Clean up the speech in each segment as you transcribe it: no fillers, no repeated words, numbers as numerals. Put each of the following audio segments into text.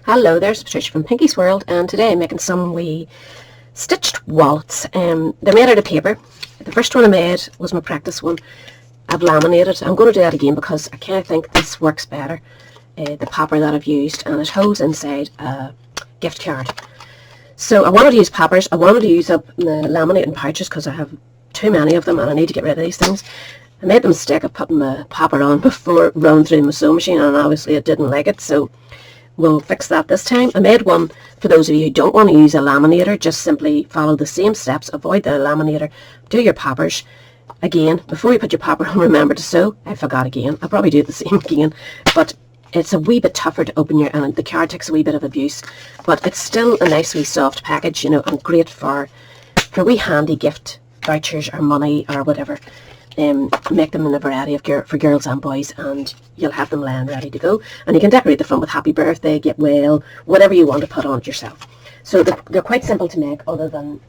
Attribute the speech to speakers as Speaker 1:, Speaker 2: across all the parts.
Speaker 1: Hello, there's Patricia from Pinky's World, and today I'm making some wee stitched wallets. They're made out of paper. The first one I made was my practice one. I've laminated. I'm going to do that again because I kind of think this works better, the paper that I've used, and it holds inside a gift card. So I wanted to use papers. I wanted to use up the laminating pouches because I have too many of them and I need to get rid of these things. I made the mistake of putting my paper on before running through my sewing machine, and obviously it didn't like it, so we'll fix that this time. I made one for those of you who don't want to use a laminator. Just simply follow the same steps, avoid the laminator, do your poppers. Again, before you put your popper on, remember to sew. I forgot again. I'll probably do the same again, but it's a wee bit tougher to open your, and the card takes a wee bit of abuse, but it's still a nice wee soft package, you know, and great for wee handy gift vouchers or money or whatever. Make them in a variety of for girls and boys, and you'll have them laying ready to go, and you can decorate the front with happy birthday, get well, whatever you want to put on it yourself. So they're quite simple to make, other than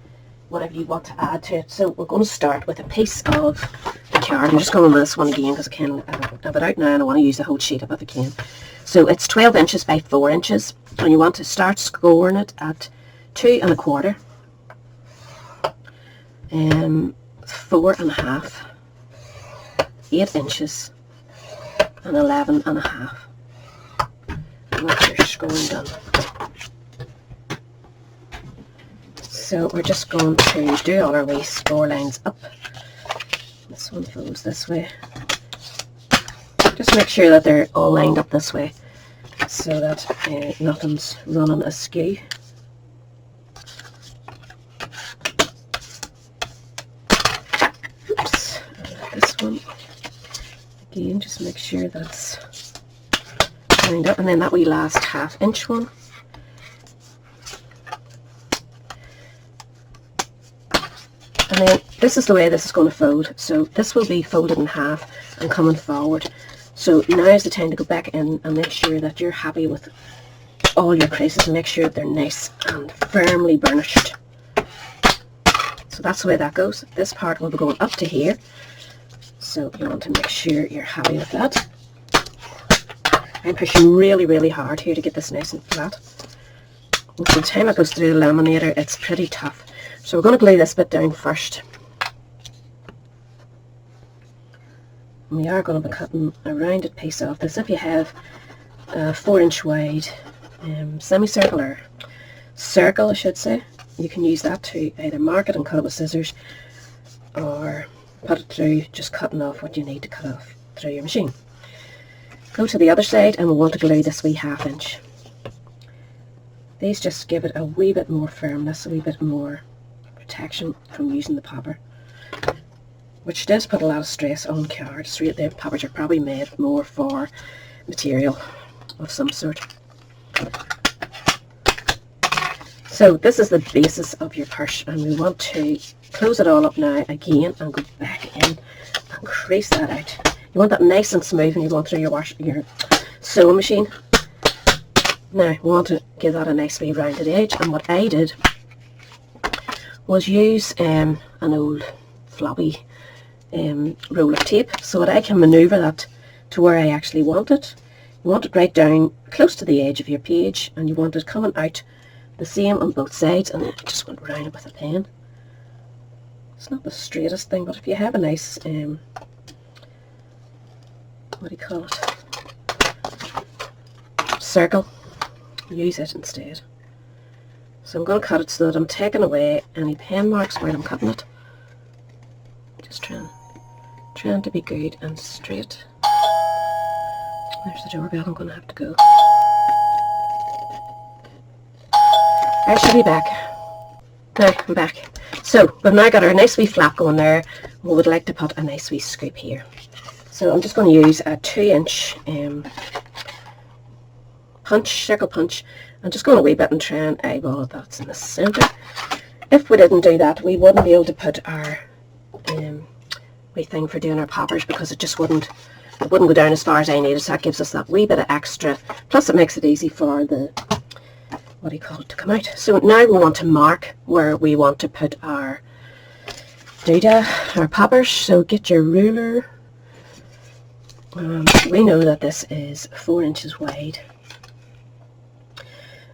Speaker 1: whatever you want to add to it. So we're going to start with a piece of the card. I'm just going to this one again because I can have it out now and I want to use the whole sheet up if I can. So it's 12 inches by 4 inches, and you want to start scoring it at 2 1/4, 4 1/2, 8 inches, and 11 1/2. Once your scoring done. So we're just going to do all our wee score lines up. This one folds this way. Just make sure that they're all lined up this way so that nothing's running askew. Oops, this one. Again, just make sure that's lined up, and then that wee last 1/2 inch one. And then this is the way this is going to fold. So this will be folded in half and coming forward. So now is the time to go back in and make sure that you're happy with all your creases and make sure that they're nice and firmly burnished. So that's the way that goes. This part will be going up to here. So you want to make sure you're happy with that. I'm pushing really, really hard here to get this nice and flat. And by the time it goes through the laminator, it's pretty tough. So we're going to glue this bit down first. And we are going to be cutting a rounded piece off this. If you have a 4 inch wide semicircle, or circle I should say, you can use that to either mark it and cut it with scissors, or put it through just cutting off what you need to cut off through your machine. Go to the other side and we want to glue this wee 1/2 inch. These just give it a wee bit more firmness, a wee bit more protection from using the popper, which does put a lot of stress on cards. The poppers are probably made more for material of some sort. So this is the basis of your purse, and we want to close it all up now again and go back in and crease that out. You want that nice and smooth when you go through your sewing machine. Now we want to give that a nice wee rounded edge, and what I did was use an old floppy roll of tape so that I can manoeuvre that to where I actually want it. You want it right down close to the edge of your page, and you want it coming out the same on both sides, and then I just went around it with a pen. It's not the straightest thing, but if you have a nice what do you call it, circle, use it instead. So I'm going to cut it so that I'm taking away any pen marks while I'm cutting it. Just trying to be good and straight. There's the doorbell. I'm going to have to go. I should be back. Now I'm back. So we've now got our nice wee flap going there. We would like to put a nice wee scoop here. So I'm just going to use a 2 inch circle punch. I'm just going a wee bit and try and eyeball it. That's in the centre. If we didn't do that, we wouldn't be able to put our wee thing for doing our poppers, because it just wouldn't go down as far as I needed. So that gives us that wee bit of extra. Plus it makes it easy for the, what do you call it, to come out. So now we want to mark where we want to put our doodah, our poppers. So get your ruler. We know that this is 4 inches wide.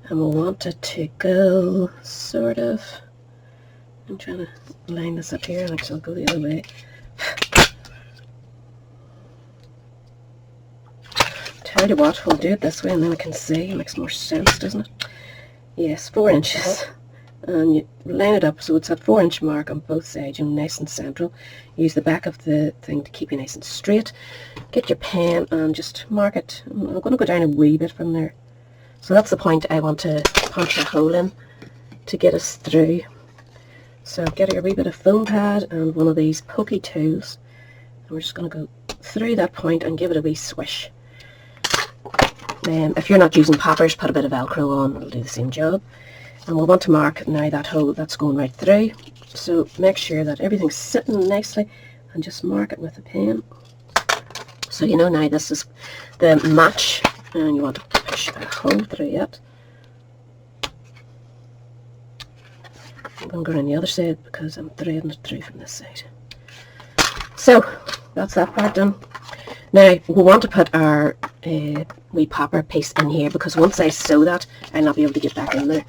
Speaker 1: and we'll want it to go sort of, I'm trying to line this up here, and actually I'll go the other way. Tell you what, we'll do it this way and then I can see. It makes more sense, doesn't it? Yes, 4 inches. And you line it up so it's at 4-inch mark on both sides, you know, nice and central. Use the back of the thing to keep you nice and straight. Get your pen and just mark it. I'm going to go down a wee bit from there. So that's the point I want to punch a hole in to get us through. So get your wee bit of foam pad and one of these pokey tools. And we're just going to go through that point and give it a wee swish. If you're not using poppers, put a bit of Velcro on, it'll do the same job. And we'll want to mark now that hole that's going right through. So make sure that everything's sitting nicely and just mark it with a pen. So you know now this is the match and you want to push a hole through it. I'm going to go around the other side because I'm threading it through from this side. So that's that part done. Now we want to put our wee popper piece in here because once I sew that I'll not be able to get back in there.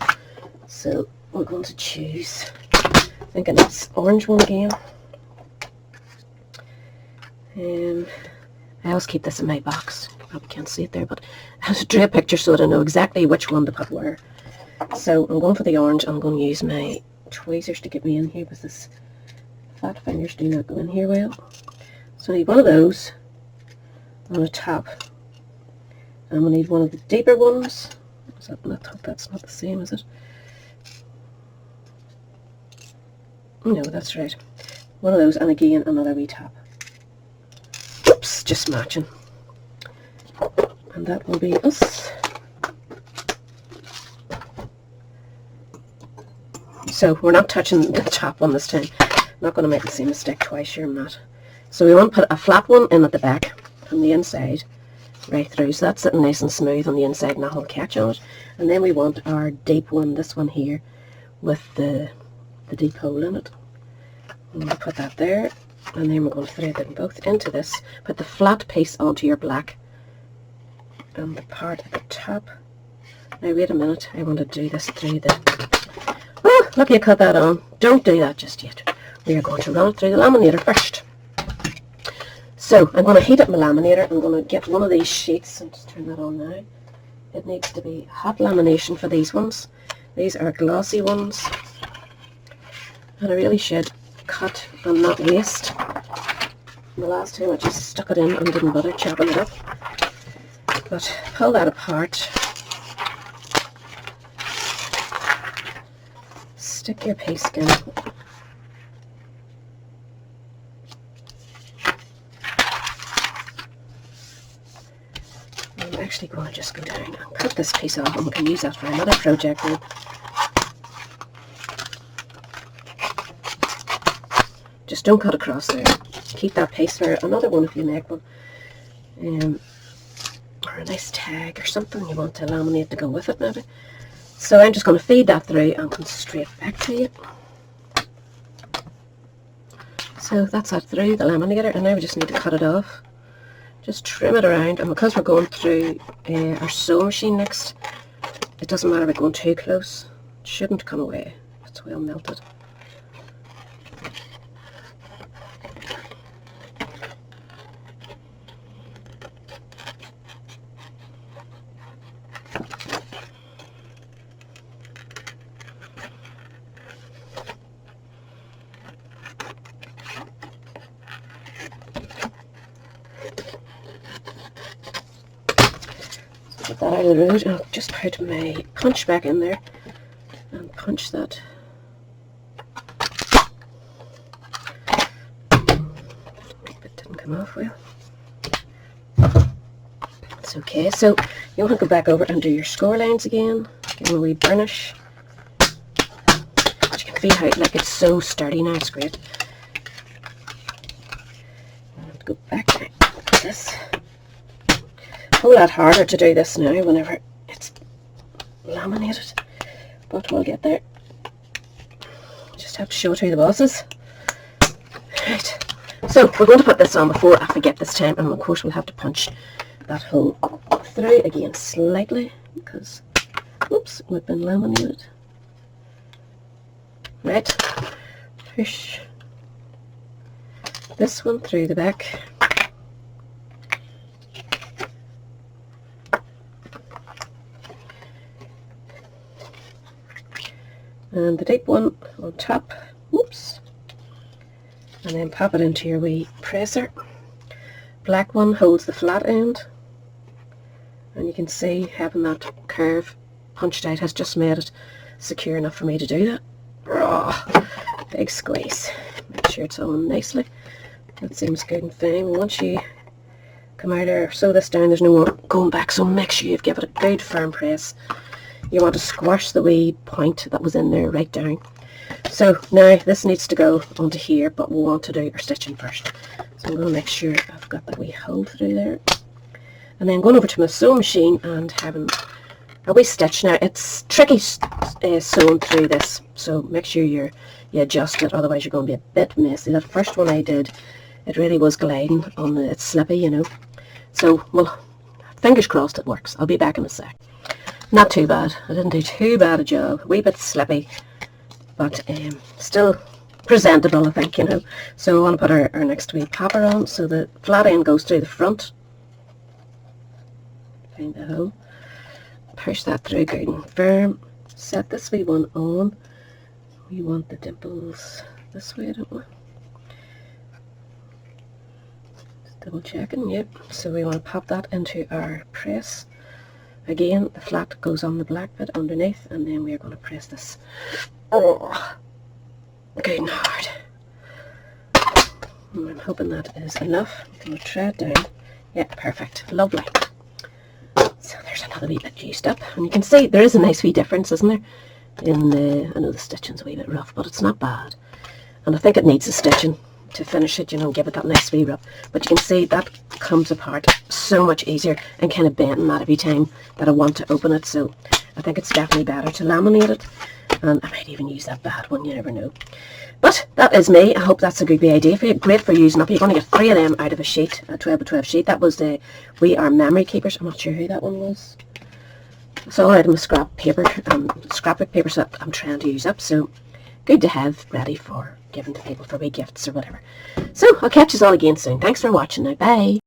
Speaker 1: So we're going to choose, I think it's orange one again. I always keep this in my box. You probably can't see it there, but I have to draw a picture so that I know exactly which one to put where. So I'm going for the orange. I'm going to use my tweezers to get me in here because this fat fingers do not go in here well. So I need one of those on the top. And we need one of the deeper ones. Is that not, that's not the same, is it? No, that's right. One of those, and again another wee top. Oops, just matching. And that will be us. So we're not touching the top one this time. I'm not going to make the same mistake twice, sure I'm not. So we want to put a flat one in at the back from the inside right through, so that's sitting nice and smooth on the inside, nothing will catch on it. And then we want our deep one, this one here, with the deep hole in it. I'm going to put that there, and then we're going to thread them both into this. Put the flat piece onto your black and the part at the top. Now wait a minute, I want to do this through the... Oh, look, you cut that on. Don't do that just yet. We are going to run it through the laminator first. So I'm going to heat up my laminator. I'm going to get one of these sheets and just turn that on now. It needs to be hot lamination for these ones. These are glossy ones. And I really should cut and not waste. The last time I just stuck it in and didn't bother chopping it up. But pull that apart. Stick your piece in. I'm actually going to just go down and cut this piece off, and we can use that for another project then. Just don't cut across there. Keep that piece for another one if you make one. Or a nice tag or something you want to laminate to go with it maybe. So I'm just going to feed that through and come straight back to you. So that's that through the laminator, and now we just need to cut it off. Just trim it around, and because we're going through our sewing machine next, it doesn't matter about going too close. It shouldn't come away. It's well melted. Get that out of the road, and I'll just put my punch back in there and punch that. It didn't come off well. It's okay. So you want to go back over and do your score lines again. Give them a wee burnish. But you can feel how it's so sturdy now. It's great. I'll go back like this. A whole lot harder to do this now whenever it's laminated, but we'll get there. Just have to show it to the bosses. Right, so we're going to put this on before I forget this time, and of course we'll have to punch that hole through again slightly because Oops, we've been laminated. Right, push this one through the back. And the deep one on top. Whoops. And then pop it into your wee presser. Black one holds the flat end. And you can see having that curve punched out has just made it secure enough for me to do that. Oh, big squeeze. Make sure it's on nicely. That seems good and fine. Once you come out there, sew this down, there's no more going back, so make sure you give it a good firm press. You want to squash the wee point that was in there right down. So now this needs to go onto here, but we want to do our stitching first. So I'm going to make sure I've got that wee hole through there. And then going over to my sewing machine and having a wee stitch. Now it's tricky sewing through this, so make sure you adjust it, otherwise you're going to be a bit messy. That first one I did, it really was gliding on it's slippy, you know. So, well, fingers crossed it works. I'll be back in a sec. Not too bad. I didn't do too bad a job. A wee bit slippy, but still presentable, I think, you know. So I want to put our next wee popper on, so the flat end goes through the front. Find the hole. Push that through good and firm. Set this wee one on. We want the dimples this way, don't we? Just double checking, yep. So we want to pop that into our press. Again, the flat goes on the black bit underneath, and then we're going to press this. Oh, good and hard. And I'm hoping that is enough. I'm going to try it down. Yeah, perfect. Lovely. So there's another wee bit used up. And you can see there is a nice wee difference, isn't there? I know the stitching's a wee bit rough, but it's not bad. And I think it needs the stitching to finish it, you know, give it that nice wee rub. But you can see that comes apart so much easier and kind of bending that every time that I want to open it. So I think it's definitely better to laminate it. And I might even use that bad one, you never know. But that is me. I hope that's a good wee idea for you. Great for using up. You're going to get 3 of them out of a sheet, a 12 by 12 sheet. That was the We Are Memory Keepers. I'm not sure who that one was. It's all out of my scrapbook paper that I'm trying to use up. So good to have ready for giving to people for wee gifts or whatever. So I'll catch you all again soon. Thanks for watching now. Bye.